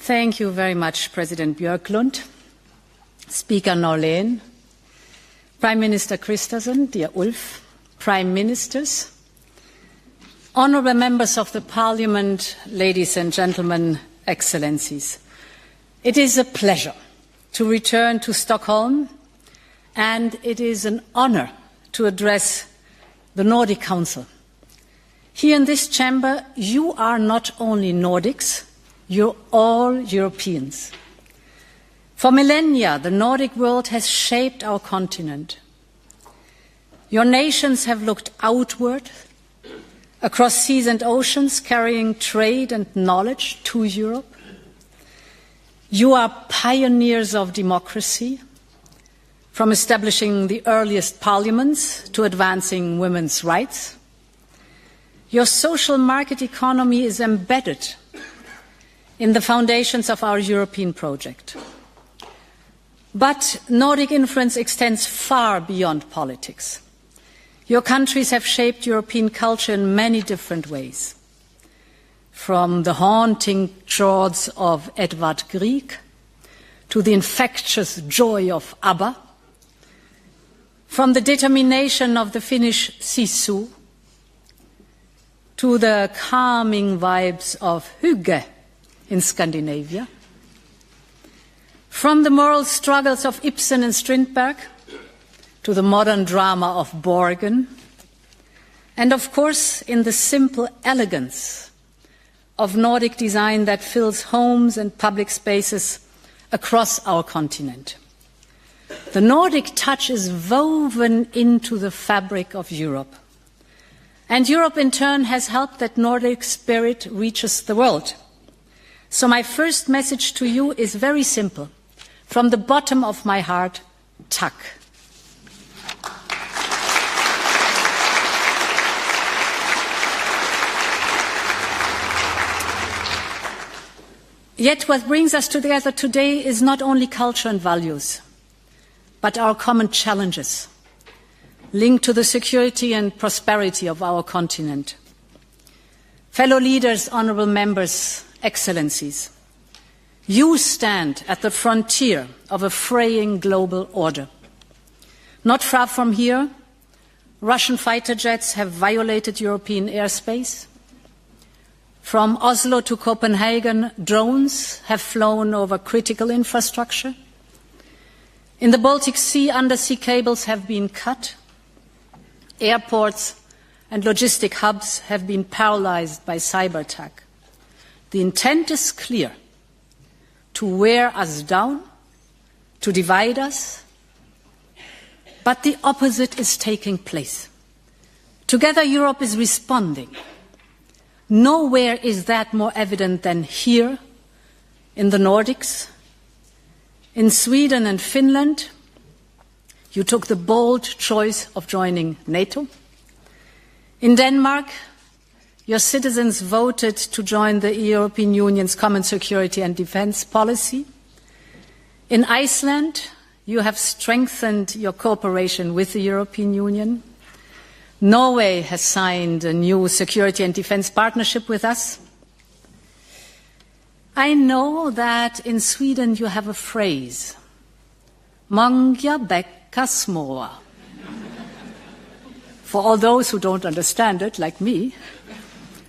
Thank you very much, President Björklund, Speaker Leyen, Prime Minister Christensen, dear Ulf, Prime Ministers, honourable members of the Parliament, ladies and gentlemen, Excellencies. It is a pleasure to return to Stockholm, and it is an honour to address the Nordic Council. Here in this chamber, you are not only Nordics, you're all Europeans. For millennia, the Nordic world has shaped our continent. Your nations have looked outward, across seas and oceans, carrying trade and knowledge to Europe. You are pioneers of democracy, from establishing the earliest parliaments to advancing women's rights. Your social market economy is embedded in the foundations of our European project. But Nordic influence extends far beyond politics. Your countries have shaped European culture in many different ways, from the haunting chords of Edvard Grieg to the infectious joy of ABBA, from the determination of the Finnish Sisu to the calming vibes of Hygge in Scandinavia, from the moral struggles of Ibsen and Strindberg to the modern drama of Borgen, and of course in the simple elegance of Nordic design that fills homes and public spaces across our continent. The Nordic touch is woven into the fabric of Europe. And Europe in turn has helped that Nordic spirit reaches the world. So my first message to you is very simple. From the bottom of my heart, tack. Yet what brings us together today is not only culture and values, but our common challenges linked to the security and prosperity of our continent. Fellow leaders, honourable members, Excellencies, you stand at the frontier of a fraying global order. Not far from here, Russian fighter jets have violated European airspace. From Oslo to Copenhagen, drones have flown over critical infrastructure. In the Baltic Sea, undersea cables have been cut. Airports and logistic hubs have been paralysed by cyber attack. The intent is clear: to wear us down, to divide us, but the opposite is taking place. Together, Europe is responding. Nowhere is that more evident than here, in the Nordics. In Sweden and Finland, you took the bold choice of joining NATO. In Denmark, your citizens voted to join the European Union's common security and defence policy. In Iceland, you have strengthened your cooperation with the European Union. Norway has signed a new security and defence partnership with us. I know that in Sweden you have a phrase, många bäckar små. For all those who don't understand it, like me,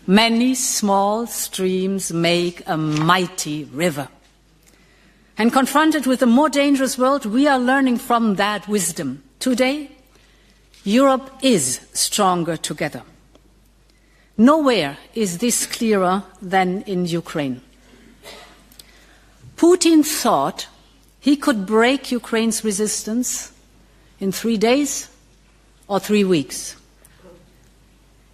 many small streams make a mighty river. And confronted with a more dangerous world, we are learning from that wisdom. Today, Europe is stronger together. Nowhere is this clearer than in Ukraine. Putin thought he could break Ukraine's resistance in 3 days or 3 weeks.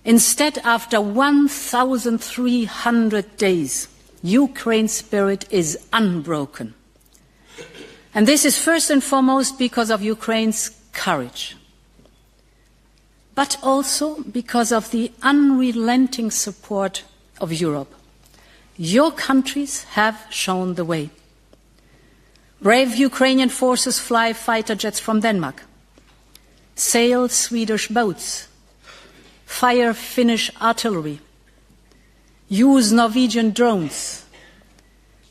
Instead, after 1,300 days, Ukraine's spirit is unbroken. And this is first and foremost because of Ukraine's courage, but also because of the unrelenting support of Europe. Your countries have shown the way. Brave Ukrainian forces fly fighter jets from Denmark, sail Swedish boats, fire Finnish artillery, use Norwegian drones,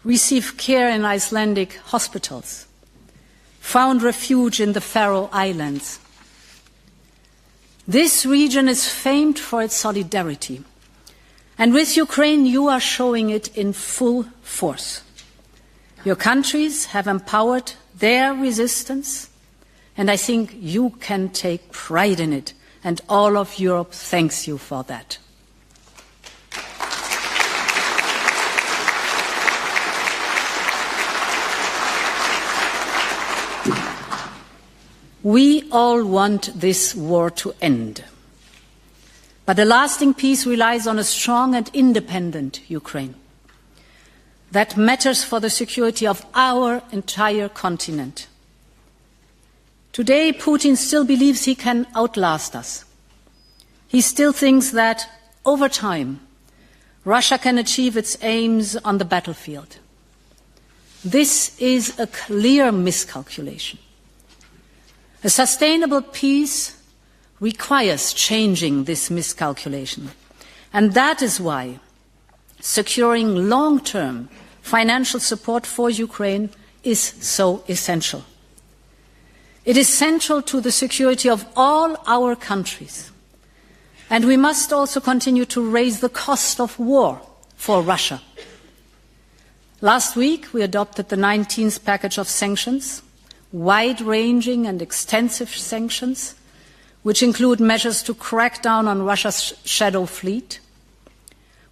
received care in Icelandic hospitals, found refuge in the Faroe Islands. This region is famed for its solidarity, and with Ukraine you are showing it in full force. Your countries have empowered their resistance, and I think you can take pride in it, and all of Europe thanks you for that. We all want this war to end. But a lasting peace relies on a strong and independent Ukraine. That matters for the security of our entire continent. Today, Putin still believes he can outlast us. He still thinks that, over time, Russia can achieve its aims on the battlefield. This is a clear miscalculation. A sustainable peace requires changing this miscalculation, and that is why securing long-term financial support for Ukraine is so essential. It is central to the security of all our countries, and we must also continue to raise the cost of war for Russia. Last week, we adopted the 19th package of sanctions, wide-ranging and extensive sanctions, which include measures to crack down on Russia's shadow fleet.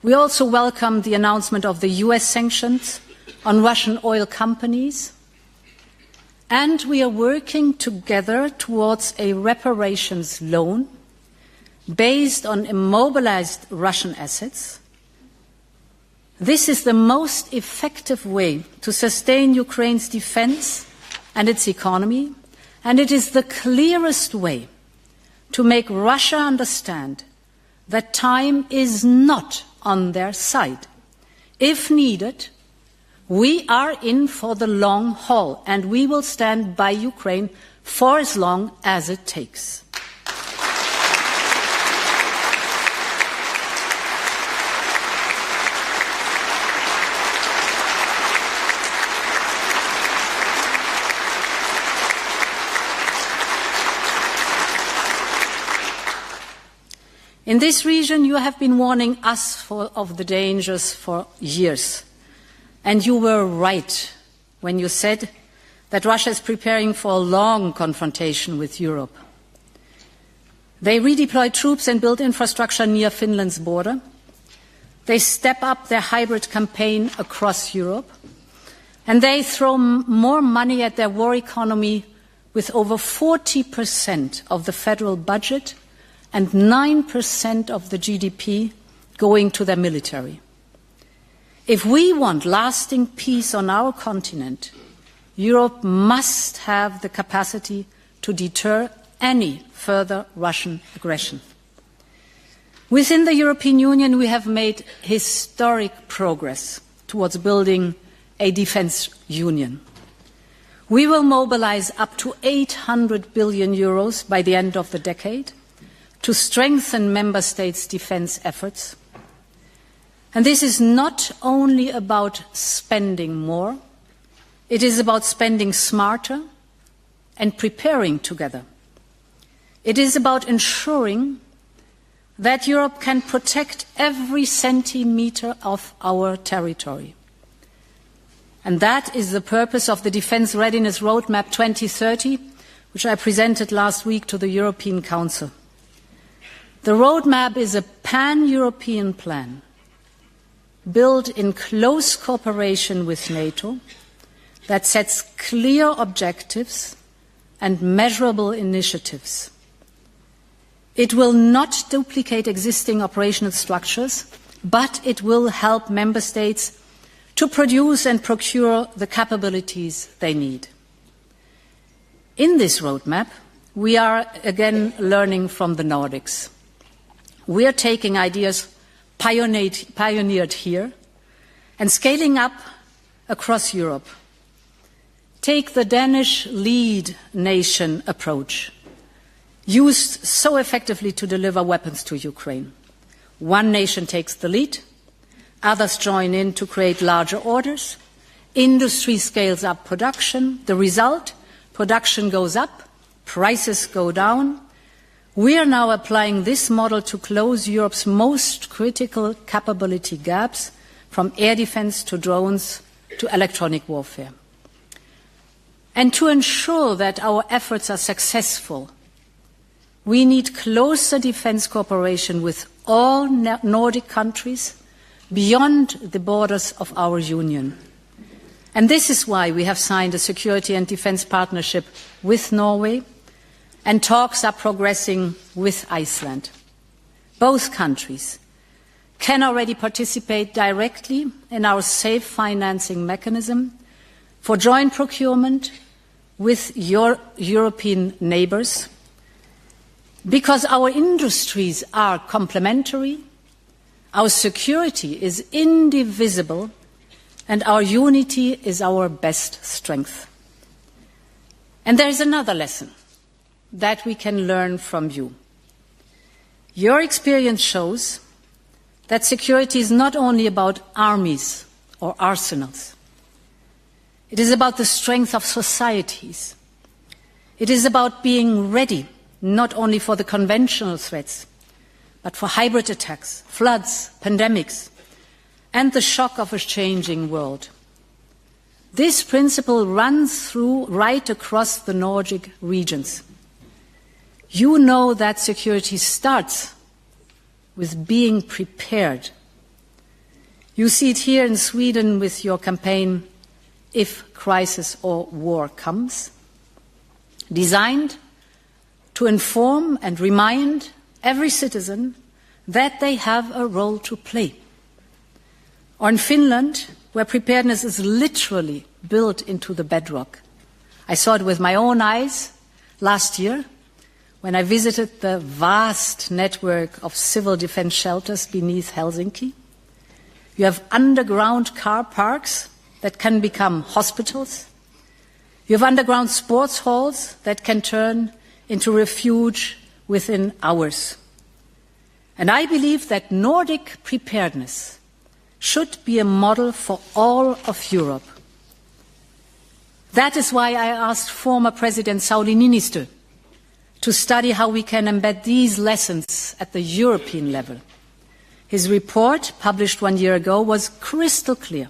We also welcome the announcement of the US sanctions on Russian oil companies. And we are working together towards a reparations loan based on immobilized Russian assets. This is the most effective way to sustain Ukraine's defense and its economy, and it is the clearest way to make Russia understand that time is not on their side. If needed, we are in for the long haul, and we will stand by Ukraine for as long as it takes. In this region, you have been warning us of the dangers for years. And you were right when you said that Russia is preparing for a long confrontation with Europe. They redeploy troops and build infrastructure near Finland's border. They step up their hybrid campaign across Europe. And they throw more money at their war economy, with over 40% of the federal budget and 9% of the GDP going to their military. If we want lasting peace on our continent, Europe must have the capacity to deter any further Russian aggression. Within the European Union, we have made historic progress towards building a defence union. We will mobilise up to 800 billion euros by the end of the decade to strengthen member states' defence efforts. And this is not only about spending more, it is about spending smarter and preparing together. It is about ensuring that Europe can protect every centimetre of our territory. And that is the purpose of the Defence Readiness Roadmap 2030, which I presented last week to the European Council. The roadmap is a pan-European plan built in close cooperation with NATO that sets clear objectives and measurable initiatives. It will not duplicate existing operational structures, but it will help member states to produce and procure the capabilities they need. In this roadmap, we are again learning from the Nordics. We are taking ideas pioneered here and scaling up across Europe. Take the Danish lead nation approach, used so effectively to deliver weapons to Ukraine. One nation takes the lead, others join in to create larger orders, Industry scales up production. The result, production goes up, prices go down. We are now applying this model to close Europe's most critical capability gaps, from air defence to drones to electronic warfare. And to ensure that our efforts are successful, we need closer defence cooperation with all Nordic countries beyond the borders of our Union. And this is why we have signed a security and defence partnership with Norway, and talks are progressing with Iceland. Both countries can already participate directly in our safe financing mechanism for joint procurement with your European neighbours, because our industries are complementary, our security is indivisible, and our unity is our best strength. And there is another lesson that we can learn from you. Your experience shows that security is not only about armies or arsenals. It is about the strength of societies. It is about being ready, not only for the conventional threats, but for hybrid attacks, floods, pandemics, and the shock of a changing world. This principle runs through right across the Nordic regions. You know that security starts with being prepared. You see it here in Sweden with your campaign, If Crisis or War Comes, designed to inform and remind every citizen that they have a role to play. Or in Finland, where preparedness is literally built into the bedrock. I saw it with my own eyes last year when I visited the vast network of civil defence shelters beneath Helsinki. You have underground car parks that can become hospitals. You have underground sports halls that can turn into refuge within hours. And I believe that Nordic preparedness should be a model for all of Europe. That is why I asked former President Sauli Niinistö to study how we can embed these lessons at the European level. His report, published 1 year ago, was crystal clear.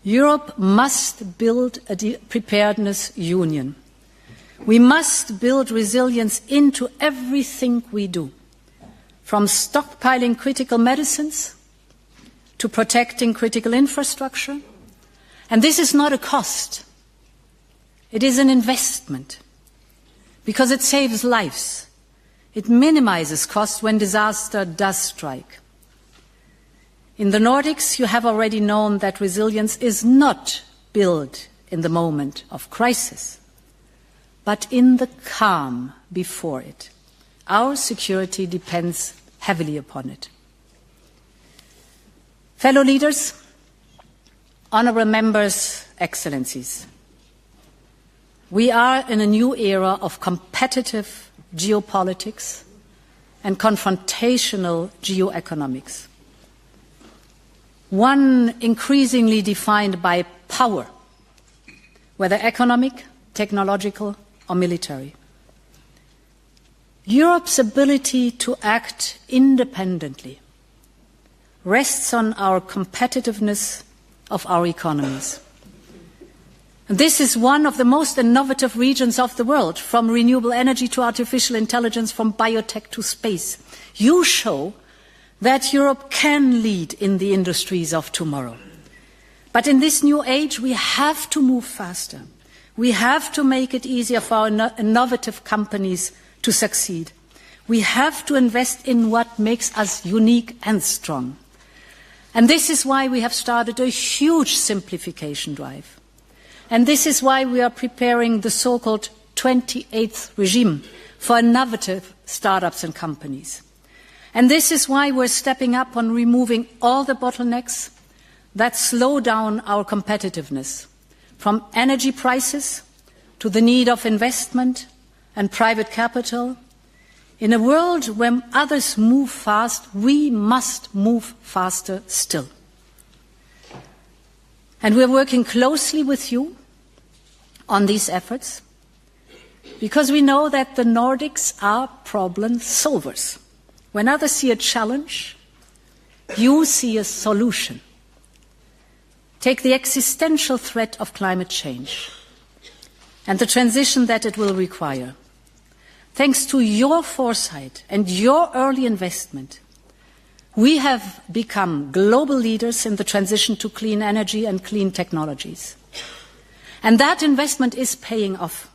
Europe must build a preparedness union. We must build resilience into everything we do, from stockpiling critical medicines to protecting critical infrastructure. And this is not a cost. It is an investment, because it saves lives. It minimizes costs when disaster does strike. In the Nordics, you have already known that resilience is not built in the moment of crisis, but in the calm before it. Our security depends heavily upon it. Fellow leaders, honourable members, excellencies, we are in a new era of competitive geopolitics and confrontational geoeconomics. One increasingly defined by power, whether economic, technological, or military. Europe's ability to act independently rests on our competitiveness of our economies. And this is one of the most innovative regions of the world, from renewable energy to artificial intelligence, from biotech to space. You show that Europe can lead in the industries of tomorrow. But in this new age, we have to move faster. We have to make it easier for our innovative companies to succeed. We have to invest in what makes us unique and strong. And this is why we have started a huge simplification drive. And this is why we are preparing the so-called 28th regime for innovative startups and companies. And this is why we're stepping up on removing all the bottlenecks that slow down our competitiveness, from energy prices to the need of investment and private capital. In a world where others move fast, we must move faster still. And we're working closely with you on these efforts because we know that the Nordics are problem solvers. When others see a challenge, you see a solution. Take the existential threat of climate change and the transition that it will require. Thanks to your foresight and your early investment, we have become global leaders in the transition to clean energy and clean technologies. And that investment is paying off.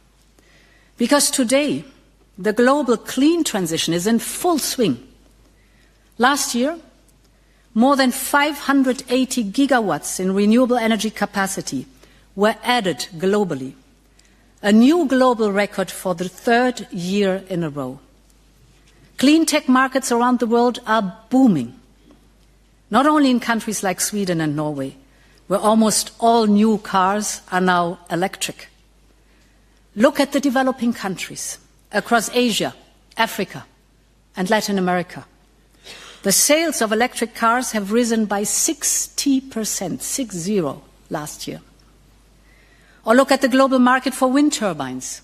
Because today, the global clean transition is in full swing. Last year, more than 580 gigawatts in renewable energy capacity were added globally, a new global record for the third year in a row. Clean tech markets around the world are booming, not only in countries like Sweden and Norway, where almost all new cars are now electric. Look at the developing countries across Asia, Africa, and Latin America. The sales of electric cars have risen by 60%, 60, last year. Or look at the global market for wind turbines.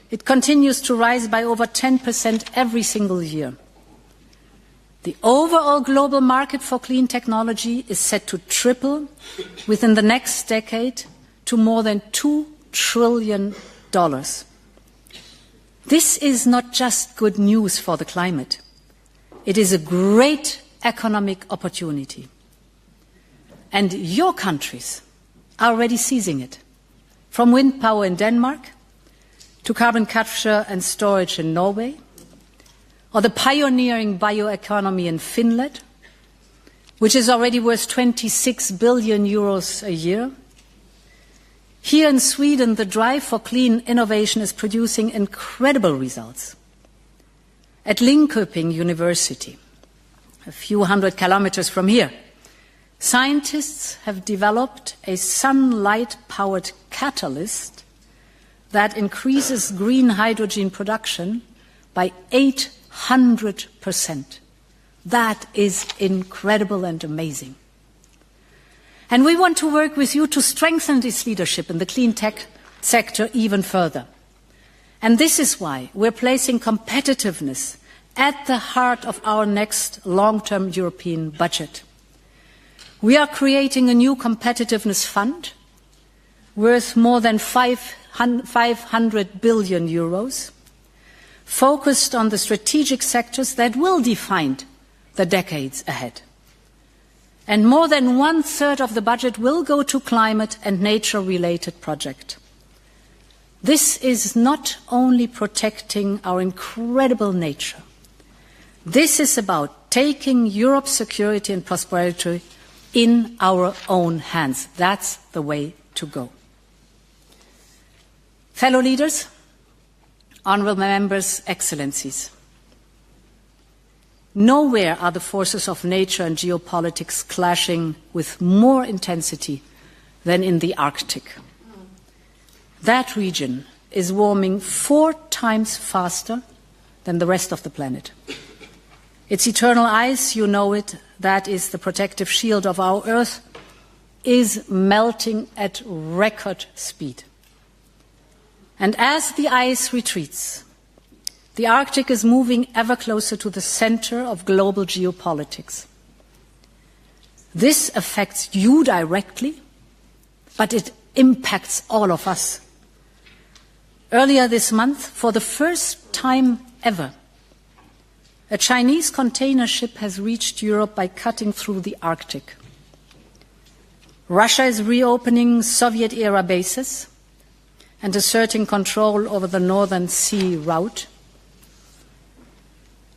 It continues to rise by over 10% every single year. The overall global market for clean technology is set to triple within the next decade to more than $2 trillion. This is not just good news for the climate. It is a great economic opportunity. And your countries are already seizing it. From wind power in Denmark to carbon capture and storage in Norway, or the pioneering bioeconomy in Finland, which is already worth 26 billion euros a year. Here in Sweden, the drive for clean innovation is producing incredible results. At Linköping University, a few hundred kilometers from here, scientists have developed a sunlight-powered catalyst that increases green hydrogen production by 800%. That is incredible and amazing. And we want to work with you to strengthen this leadership in the clean tech sector even further. And this is why we're placing competitiveness at the heart of our next long-term European budget. We are creating a new competitiveness fund worth more than 500 billion euros, focused on the strategic sectors that will define the decades ahead. And more than 1/3 of the budget will go to climate and nature-related projects. This is not only protecting our incredible nature. This is about taking Europe's security and prosperity in our own hands. That's the way to go. Fellow leaders, honourable members, excellencies, nowhere are the forces of nature and geopolitics clashing with more intensity than in the Arctic. That region is warming 4 times faster than the rest of the planet. Its eternal ice, you know it, that is the protective shield of our Earth, is melting at record speed. And as the ice retreats, the Arctic is moving ever closer to the center of global geopolitics. This affects you directly, but it impacts all of us. Earlier this month, for the first time ever, a Chinese container ship has reached Europe by cutting through the Arctic. Russia is reopening Soviet-era bases and asserting control over the Northern Sea route.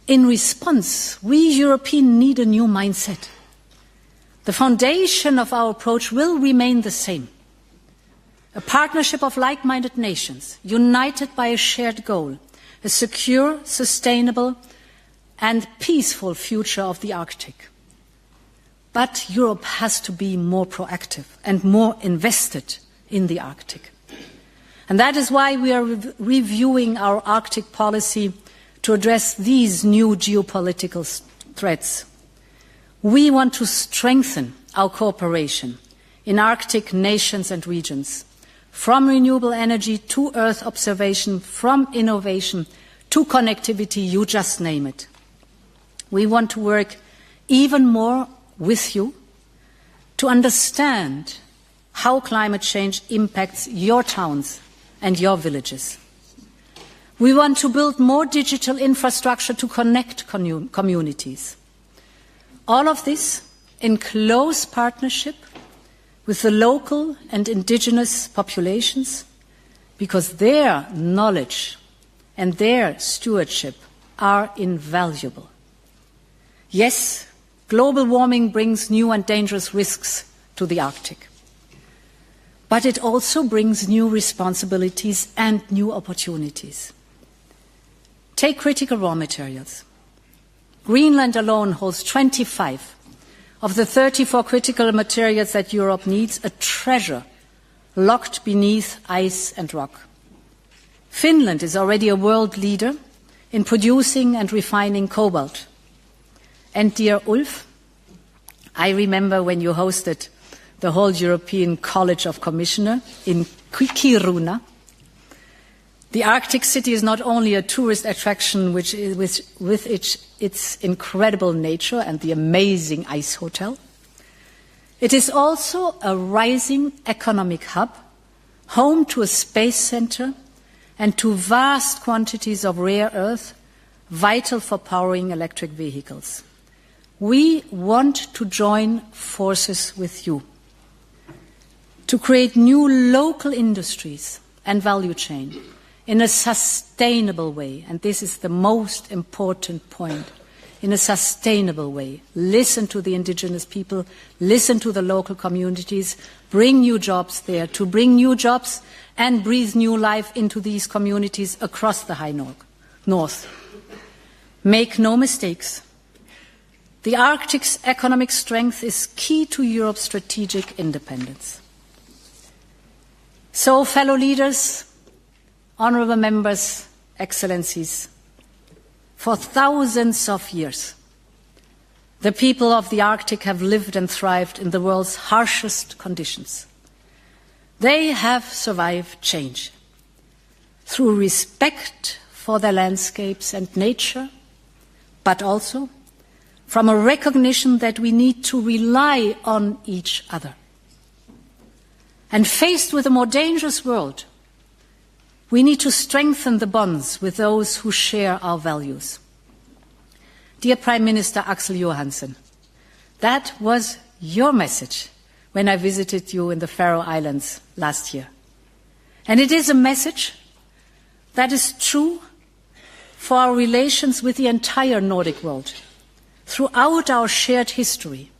In response, we Europeans need a new mindset. The foundation of our approach will remain the same. A partnership of like-minded nations, united by a shared goal, a secure, sustainable, and peaceful future of the Arctic. But Europe has to be more proactive and more invested in the Arctic. And that is why we are reviewing our Arctic policy to address these new geopolitical threats. We want to strengthen our cooperation in Arctic nations and regions, from renewable energy to Earth observation, from innovation to connectivity, you just name it. We want to work even more with you to understand how climate change impacts your towns and your villages. We want to build more digital infrastructure to connect communities. All of this in close partnership with the local and indigenous populations, because their knowledge and their stewardship are invaluable. Yes, global warming brings new and dangerous risks to the Arctic, but it also brings new responsibilities and new opportunities. Take critical raw materials. Greenland alone holds 25 of the 34 critical materials that Europe needs, a treasure locked beneath ice and rock. Finland is already a world leader in producing and refining cobalt. And dear Ulf, I remember when you hosted the whole European College of Commissioners in Kiruna. The Arctic city is not only a tourist attraction with its incredible nature and the amazing ice hotel, it is also a rising economic hub, home to a space center and to vast quantities of rare earth, vital for powering electric vehicles. We want to join forces with you to create new local industries and value chain in a sustainable way, and this is the most important point, in a sustainable way. Listen to the indigenous people, listen to the local communities, bring new jobs there, to bring new jobs and breathe new life into these communities across the high north. Make no mistakes. The Arctic's economic strength is key to Europe's strategic independence. So, fellow leaders, honourable members, excellencies, for thousands of years, the people of the Arctic have lived and thrived in the world's harshest conditions. They have survived change through respect for their landscapes and nature, but also from a recognition that we need to rely on each other. And faced with a more dangerous world, we need to strengthen the bonds with those who share our values. Dear Prime Minister Axel Johansen, that was your message when I visited you in the Faroe Islands last year. And it is a message that is true for our relations with the entire Nordic world. Throughout our shared history,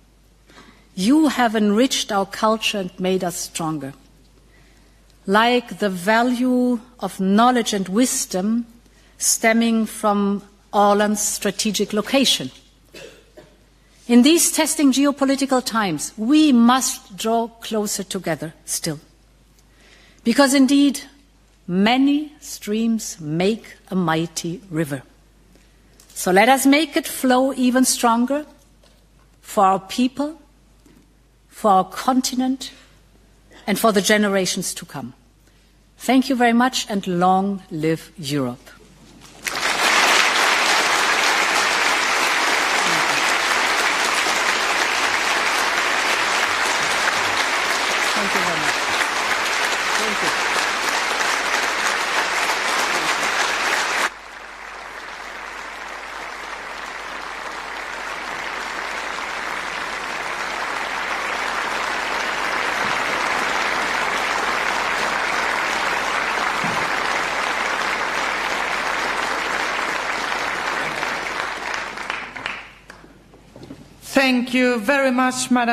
you have enriched our culture and made us stronger. Like the value of knowledge and wisdom stemming from Åland's strategic location. In these testing geopolitical times, we must draw closer together still. Because indeed, many streams make a mighty river. So let us make it flow even stronger for our people, for our continent, and for the generations to come. Thank you very much, and long live Europe. Thank you very much. Thank you. Thank you very much, Madam.